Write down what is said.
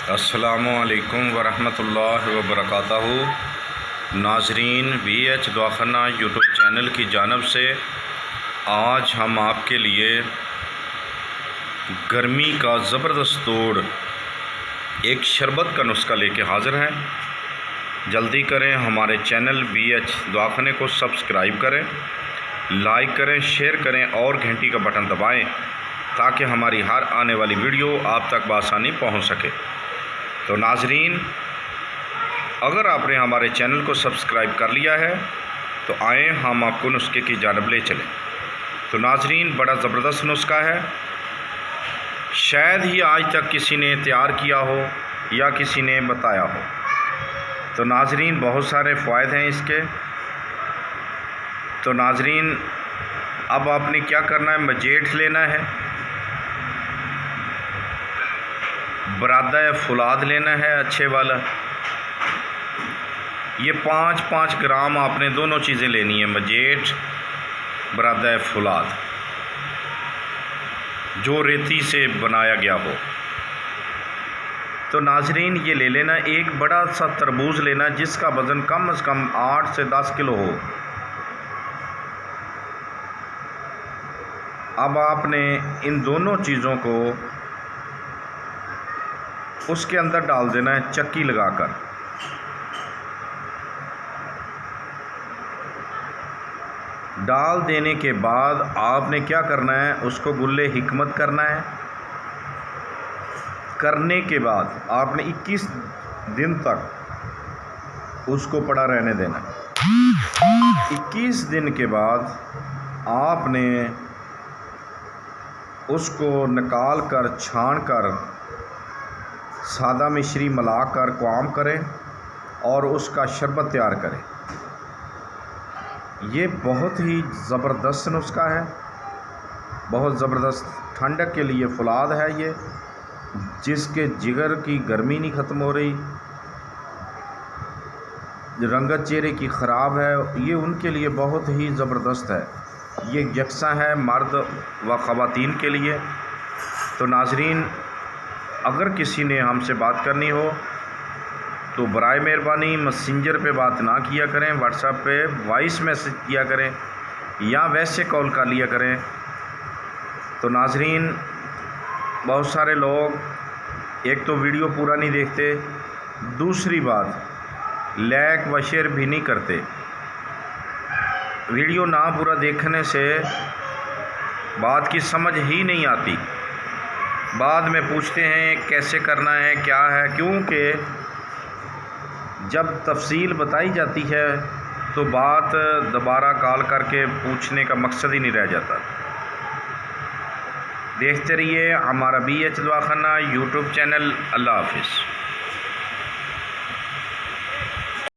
अस्सलामुअलैकुम वरहमतुल्लाहि वबरकातुहू। नाजरीन, VH दवाखाना यूट्यूब चैनल की जानिब से आज हम आपके लिए गर्मी का ज़बरदस्त तोड़ एक शरबत का नुस्खा लेके हाज़िर हैं। जल्दी करें, हमारे चैनल VH दवाखाने को सब्सक्राइब करें, लाइक करें, शेयर करें और घंटी का बटन दबाएं ताकि हमारी हर आने वाली वीडियो आप तक बआसानी पहुंच सके। तो नाजरीन, अगर आपने हमारे चैनल को सब्सक्राइब कर लिया है तो आएँ हम आपको नुस्खे की जानिब ले चलें। तो नाजरीन, बड़ा ज़बरदस्त नुस्खा है, शायद ही आज तक किसी ने तैयार किया हो या किसी ने बताया हो। तो नाजरीन, बहुत सारे फ़ायदे हैं इसके। तो नाजरीन, अब आपने क्या करना है, मजेठ लेना है, बरादा फुलाद लेना है अच्छे वाला। ये 5-5 ग्राम आपने दोनों चीज़ें लेनी है, मजेठ, बरादा फुलाद, जो रेती से बनाया गया हो। तो नाजरीन, ये ले लेना। एक बड़ा सा तरबूज लेना जिसका वज़न कम से कम 8 से 10 किलो हो। अब आपने इन दोनों चीज़ों को उसके अंदर डाल देना है चक्की लगाकर। डाल देने के बाद आपने क्या करना है, उसको गुल्ले हिकमत करना है। करने के बाद आपने 21 दिन तक उसको पड़ा रहने देना। 21 दिन के बाद आपने उसको निकाल कर, छान कर, सादा मिश्री मिलाकर क्वाम करें और उसका शरबत तैयार करें। ये बहुत ही ज़बरदस्त नुस्खा है, बहुत ज़बरदस्त ठंडक के लिए फुलाद है ये। जिसके जिगर की गर्मी नहीं ख़त्म हो रही, रंगत चेहरे की ख़राब है, ये उनके लिए बहुत ही ज़बरदस्त है। ये यकसा है मर्द व ख़वातीन के लिए। तो नाजरीन, अगर किसी ने हमसे बात करनी हो तो बराए मेहरबानी मैसेंजर पे बात ना किया करें, व्हाट्सएप पे वॉइस मैसेज किया करें या वैसे कॉल कर लिया करें। तो नाजरीन, बहुत सारे लोग एक तो वीडियो पूरा नहीं देखते, दूसरी बात लाइक व शेयर भी नहीं करते। वीडियो ना पूरा देखने से बात की समझ ही नहीं आती, बाद में पूछते हैं कैसे करना है, क्या है। क्योंकि जब तफसील बताई जाती है तो बात दोबारा कॉल करके पूछने का मकसद ही नहीं रह जाता। देखते रहिए हमारा VH दवाखाना यूट्यूब चैनल। अल्लाह हाफिज़।